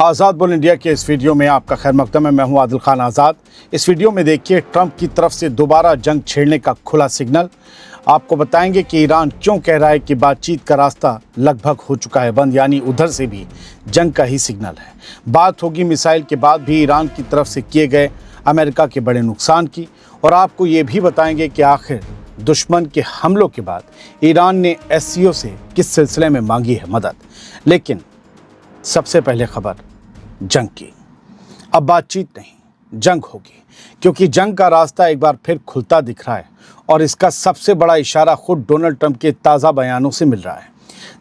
आज़ाद बोल इंडिया के इस वीडियो में आपका खैर मकदम है। मैं हूं आदिल खान आज़ाद। इस वीडियो में देखिए ट्रंप की तरफ से दोबारा जंग छेड़ने का खुला सिग्नल। आपको बताएंगे कि ईरान क्यों कह रहा है कि बातचीत का रास्ता लगभग हो चुका है बंद, यानी उधर से भी जंग का ही सिग्नल है। बात होगी मिसाइल के बाद भी ईरान की तरफ से किए गए अमेरिका के बड़े नुकसान की, और आपको ये भी बताएंगे कि आखिर दुश्मन के हमलों के बाद ईरान ने SCO से किस सिलसिले में मांगी है मदद। लेकिन सबसे पहले खबर जंग की। अब बातचीत नहीं, जंग होगी, क्योंकि जंग का रास्ता एक बार फिर खुलता दिख रहा है, और इसका सबसे बड़ा इशारा खुद डोनाल्ड ट्रंप के ताज़ा बयानों से मिल रहा है।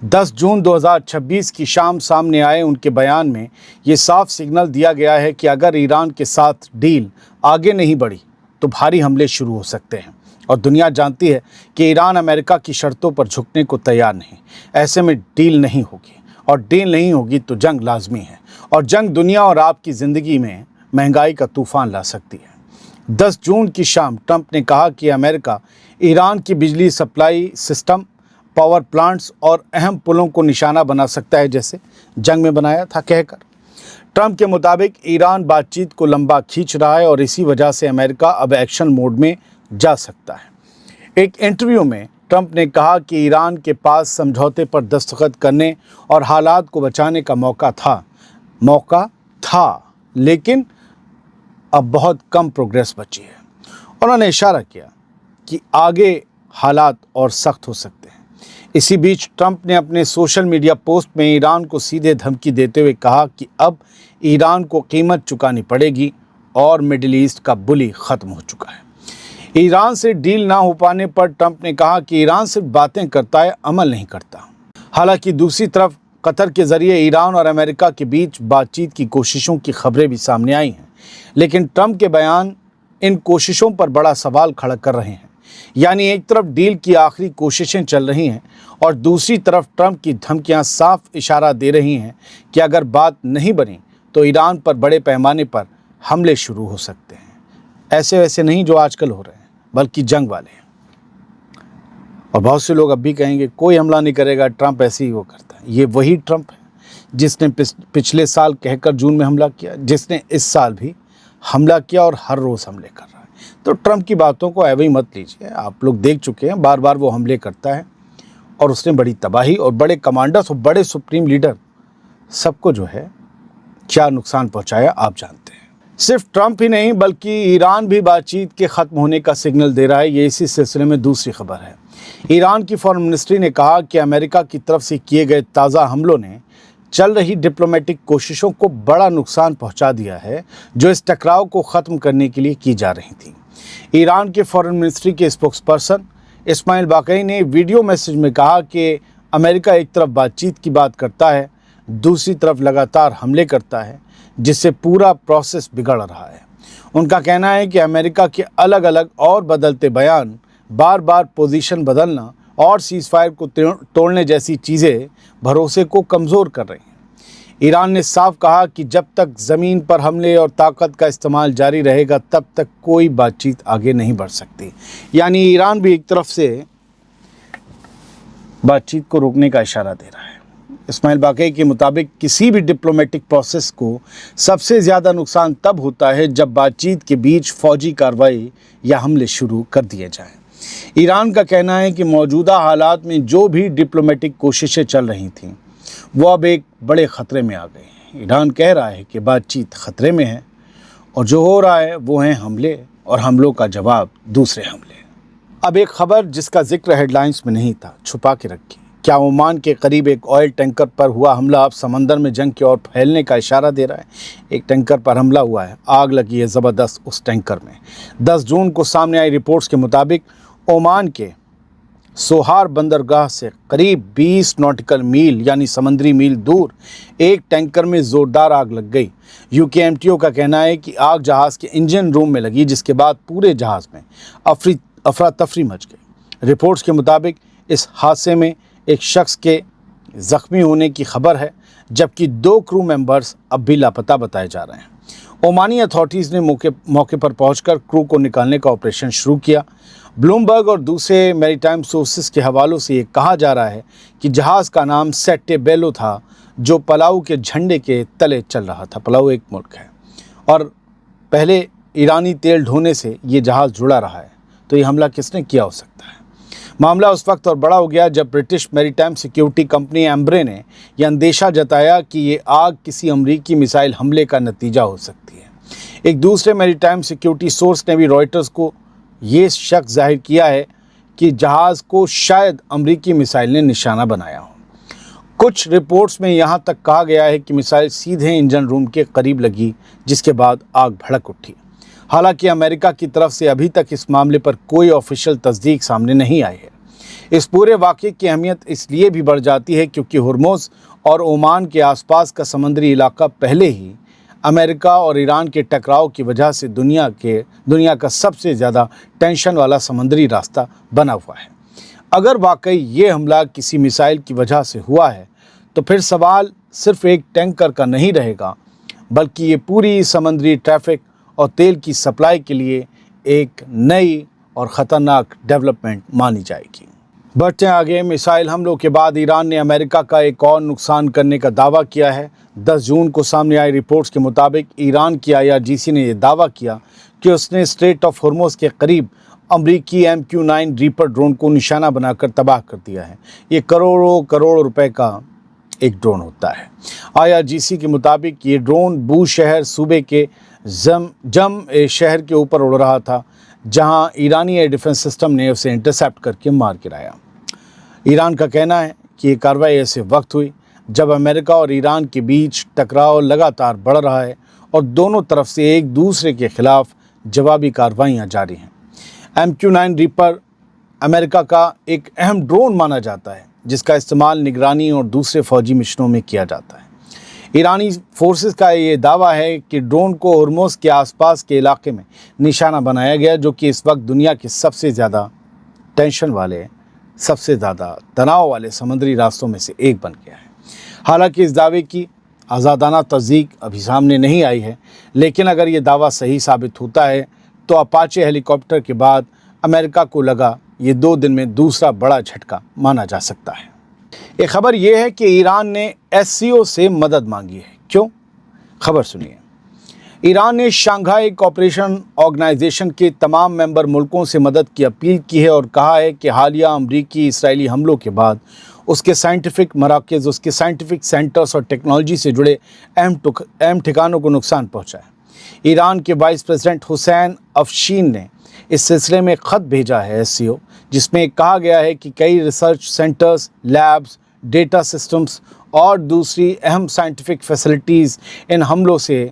10 जून 2026 की शाम सामने आए उनके बयान में ये साफ सिग्नल दिया गया है कि अगर ईरान के साथ डील आगे नहीं बढ़ी तो भारी हमले शुरू हो सकते हैं, और दुनिया जानती है कि ईरान अमेरिका की शर्तों पर झुकने को तैयार नहीं। ऐसे में डील नहीं होगी, और डील नहीं होगी तो जंग लाजमी है, और जंग दुनिया और आपकी ज़िंदगी में महंगाई का तूफान ला सकती है। 10 जून की शाम ट्रंप ने कहा कि अमेरिका ईरान की बिजली सप्लाई सिस्टम, पावर प्लांट्स और अहम पुलों को निशाना बना सकता है, जैसे जंग में बनाया था कहकर। ट्रंप के मुताबिक ईरान बातचीत को लंबा खींच रहा है, और इसी वजह से अमेरिका अब एक्शन मोड में जा सकता है। एक इंटरव्यू में ट्रंप ने कहा कि ईरान के पास समझौते पर दस्तखत करने और हालात को बचाने का मौका था, लेकिन अब बहुत कम प्रोग्रेस बची है। उन्होंने इशारा किया कि आगे हालात और सख्त हो सकते हैं। इसी बीच ट्रंप ने अपने सोशल मीडिया पोस्ट में ईरान को सीधे धमकी देते हुए कहा कि अब ईरान को कीमत चुकानी पड़ेगी, और मिडिल ईस्ट का बुली ख़त्म हो चुका है। ईरान से डील ना हो पाने पर ट्रंप ने कहा कि ईरान सिर्फ बातें करता है, अमल नहीं करता। हालांकि दूसरी तरफ कतर के ज़रिए ईरान और अमेरिका के बीच बातचीत की कोशिशों की खबरें भी सामने आई हैं, लेकिन ट्रंप के बयान इन कोशिशों पर बड़ा सवाल खड़ा कर रहे हैं। यानी एक तरफ डील की आखिरी कोशिशें चल रही हैं, और दूसरी तरफ ट्रंप की धमकियां साफ इशारा दे रही हैं कि अगर बात नहीं बनी तो ईरान पर बड़े पैमाने पर हमले शुरू हो सकते हैं। ऐसे वैसे नहीं जो आजकल हो रहे हैं, बल्कि जंग वाले हैं। और बहुत से लोग अब भी कहेंगे कोई हमला नहीं करेगा, ट्रंप ऐसे ही वो करता है। ये वही ट्रंप है जिसने पिछले साल कहकर जून में हमला किया, जिसने इस साल भी हमला किया और हर रोज़ हमले कर रहा है। तो ट्रंप की बातों को ऐवे ही मत लीजिए। आप लोग देख चुके हैं, बार बार वो हमले करता है, और उसने बड़ी तबाही और बड़े कमांडर्स और बड़े सुप्रीम लीडर सबको जो है क्या नुकसान पहुँचाया आप जानते हैं। सिर्फ ट्रंप ही नहीं, बल्कि ईरान भी बातचीत के ख़त्म होने का सिग्नल दे रहा है। ये इसी सिलसिले में दूसरी खबर है। ईरान की फॉरेन मिनिस्ट्री ने कहा कि अमेरिका की तरफ से किए गए ताज़ा हमलों ने चल रही डिप्लोमेटिक कोशिशों को बड़ा नुकसान पहुंचा दिया है, जो इस टकराव को ख़त्म करने के लिए की जा रही थी। ईरान के फॉरेन मिनिस्ट्री के स्पोक्सपर्सन इस्माइल बाक़ई ने वीडियो मैसेज में कहा कि अमेरिका एक तरफ बातचीत की बात करता है, दूसरी तरफ लगातार हमले करता है, जिससे पूरा प्रोसेस बिगड़ रहा है। उनका कहना है कि अमेरिका के अलग अलग और बदलते बयान, बार बार पोजीशन बदलना और सीज़फायर को तोड़ने जैसी चीज़ें भरोसे को कमज़ोर कर रही हैं। ईरान ने साफ कहा कि जब तक ज़मीन पर हमले और ताकत का इस्तेमाल जारी रहेगा, तब तक कोई बातचीत आगे नहीं बढ़ सकती। यानी ईरान भी एक तरफ से बातचीत को रोकने का इशारा दे रहा है। इस्माइल बाक़ई के मुताबिक किसी भी डिप्लोमेटिक प्रोसेस को सबसे ज़्यादा नुकसान तब होता है जब बातचीत के बीच फ़ौजी कार्रवाई या हमले शुरू कर दिए जाएं। ईरान का कहना है कि मौजूदा हालात में जो भी डिप्लोमेटिक कोशिशें चल रही थीं, वो अब एक बड़े ख़तरे में आ गई हैं। ईरान कह रहा है कि बातचीत ख़तरे में है, और जो हो रहा है वो हैं हमले, और हमलों का जवाब दूसरे हमले। अब एक खबर जिसका जिक्र हेडलाइंस में नहीं था, छुपा के रखी। क्या ओमान के करीब एक ऑयल टैंकर पर हुआ हमला अब समंदर में जंग की ओर फैलने का इशारा दे रहा है? एक टैंकर पर हमला हुआ है, आग लगी है ज़बरदस्त उस टैंकर में। 10 जून को सामने आई रिपोर्ट्स के मुताबिक ओमान के सोहार बंदरगाह से करीब 20 नॉटिकल मील यानी समुद्री मील दूर एक टैंकर में ज़ोरदार आग लग गई। UKMTO का कहना है कि आग जहाज़ के इंजन रूम में लगी, जिसके बाद पूरे जहाज़ में अफरा तफरी मच गई। रिपोर्ट्स के मुताबिक इस हादसे में एक शख्स के ज़ख्मी होने की खबर है, जबकि 2 क्रू मेंबर्स अब भी लापता बताए जा रहे हैं। ओमानी अथॉरिटीज़ ने मौके पर पहुंचकर क्रू को निकालने का ऑपरेशन शुरू किया। ब्लूमबर्ग और दूसरे मैरीटाइम सोर्सेस के हवालों से ये कहा जा रहा है कि जहाज़ का नाम सेट्टे बेलो था, जो पलाऊ के झंडे के तले चल रहा था। पलाऊ एक मुल्क है और पहले ईरानी तेल ढोने से ये जहाज़ जुड़ा रहा है, तो ये हमला किसने किया हो सकता है। मामला उस वक्त और बड़ा हो गया जब British maritime security company Embry ने यह अंदेशा जताया कि ये आग किसी अमरीकी मिसाइल हमले का नतीजा हो सकती है। एक दूसरे मैरीटाइम सिक्योरिटी सोर्स ने भी रॉयटर्स को ये शक जाहिर किया है कि जहाज़ को शायद अमरीकी मिसाइल ने निशाना बनाया हो। कुछ रिपोर्ट्स में यहाँ तक कहा गया है कि मिसाइल सीधे इंजन रूम के करीब लगी, जिसके बाद आग भड़क उठी। हालांकि अमेरिका की तरफ से अभी तक इस मामले पर कोई ऑफिशियल तस्दीक सामने नहीं आई है। इस पूरे वाक़े की अहमियत इसलिए भी बढ़ जाती है क्योंकि हुर्मुज़ और ओमान के आसपास का समुद्री इलाका पहले ही अमेरिका और ईरान के टकराव की वजह से दुनिया का सबसे ज़्यादा टेंशन वाला समुद्री रास्ता बना हुआ है। अगर वाकई ये हमला किसी मिसाइल की वजह से हुआ है तो फिर सवाल सिर्फ एक टैंकर का नहीं रहेगा, बल्कि ये पूरी समुद्री ट्रैफिक और तेल की सप्लाई के लिए एक नई और ख़तरनाक डेवलपमेंट मानी जाएगी। बढ़ते आगे, मिसाइल हमलों के बाद ईरान ने अमेरिका का एक और नुकसान करने का दावा किया है। 10 जून को सामने आई रिपोर्ट्स के मुताबिक ईरान की IRGC ने यह दावा किया कि उसने स्ट्रेट ऑफ हुर्मुज़ के करीब अमरीकी MQ-9 रीपर ड्रोन को निशाना बनाकर तबाह कर दिया है। ये करोड़ रुपए का एक ड्रोन होता है। IRGC के मुताबिक ये ड्रोन बू शहर सूबे के जम शहर के ऊपर उड़ रहा था, जहां ईरानी एयर डिफेंस सिस्टम ने उसे इंटरसेप्ट करके मार गिराया। ईरान का कहना है कि ये कार्रवाई ऐसे वक्त हुई जब अमेरिका और ईरान के बीच टकराव लगातार बढ़ रहा है और दोनों तरफ से एक दूसरे के खिलाफ जवाबी कार्रवाइयाँ जारी हैं। MQ-9 रीपर अमेरिका का एक अहम ड्रोन माना जाता है, जिसका इस्तेमाल निगरानी और दूसरे फौजी मिशनों में किया जाता है। ईरानी फोर्सेस का ये दावा है कि ड्रोन को हुर्मुज़ के आसपास के इलाके में निशाना बनाया गया, जो कि इस वक्त दुनिया के सबसे ज़्यादा टेंशन वाले, सबसे ज़्यादा तनाव वाले समुद्री रास्तों में से एक बन गया है। हालांकि इस दावे की आज़ादाना तस्दीक अभी सामने नहीं आई है, लेकिन अगर ये दावा सही साबित होता है तो अपाचे हेलीकॉप्टर के बाद अमेरिका को लगा ये 2 दिन में दूसरा बड़ा झटका माना जा सकता है। एक खबर ये है कि ईरान ने SCO से मदद मांगी है। क्यों? खबर सुनिए। ईरान ने शंघाई कोऑपरेशन ऑर्गेनाइजेशन के तमाम मेंबर मुल्कों से मदद की अपील की है और कहा है कि हालिया अमरीकी इसराइली हमलों के बाद उसके साइंटिफिक मराकज़, उसके साइंटिफिक सेंटर्स और टेक्नोलॉजी से जुड़े अहम ठिकानों को नुकसान पहुँचा है। ईरान के वाइस प्रेसिडेंट हुसैन अफशीन ने इस सिलसिले में ख़त भेजा है SCO, जिसमें कहा गया है कि कई research centres, labs, data systems और दूसरी अहम साइंटिफिक फैसिलिटीज़ इन हमलों से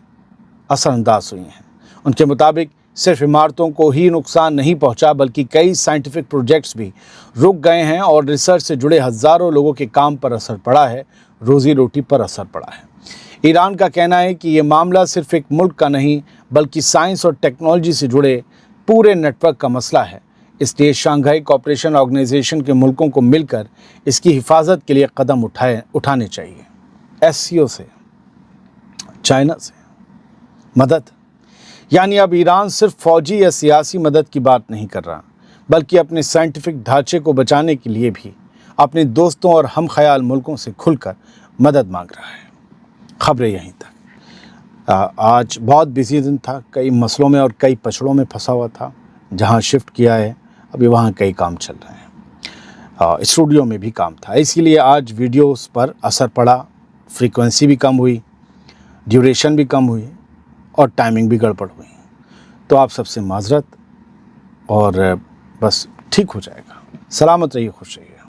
असरअंदाज हुई हैं। उनके मुताबिक सिर्फ इमारतों को ही नुकसान नहीं पहुंचा, बल्कि कई साइंटिफिक प्रोजेक्ट्स भी रुक गए हैं और रिसर्च से जुड़े हज़ारों लोगों के काम पर असर पड़ा है, रोज़ी रोटी पर असर पड़ा है। ईरान का कहना है कि ये मामला सिर्फ एक मुल्क का नहीं, बल्कि साइंस और टेक्नोलॉजी से जुड़े पूरे नेटवर्क का मसला है। इसलिए शंघाई कोऑपरेशन ऑर्गेनाइजेशन के मुल्कों को मिलकर इसकी हिफाजत के लिए कदम उठाने चाहिए। SCO से, चाइना से मदद, यानी अब ईरान सिर्फ फौजी या सियासी मदद की बात नहीं कर रहा, बल्कि अपने साइंटिफिक ढांचे को बचाने के लिए भी अपने दोस्तों और हम ख्याल मुल्कों से खुलकर मदद मांग रहा है। खबरें यहीं तक। आज बहुत बिजी दिन था, कई मसलों में और कई पछड़ों में फंसा हुआ था। जहां शिफ्ट किया है अभी वहां कई काम चल रहे हैं। स्टूडियो में भी काम था, इसीलिए आज वीडियोस पर असर पड़ा। फ्रीक्वेंसी भी कम हुई, ड्यूरेशन भी कम हुई और टाइमिंग भी गड़बड़ हुई। तो आप सबसे माजरत, और बस ठीक हो जाएगा। सलामत रहिए, खुश रहिए।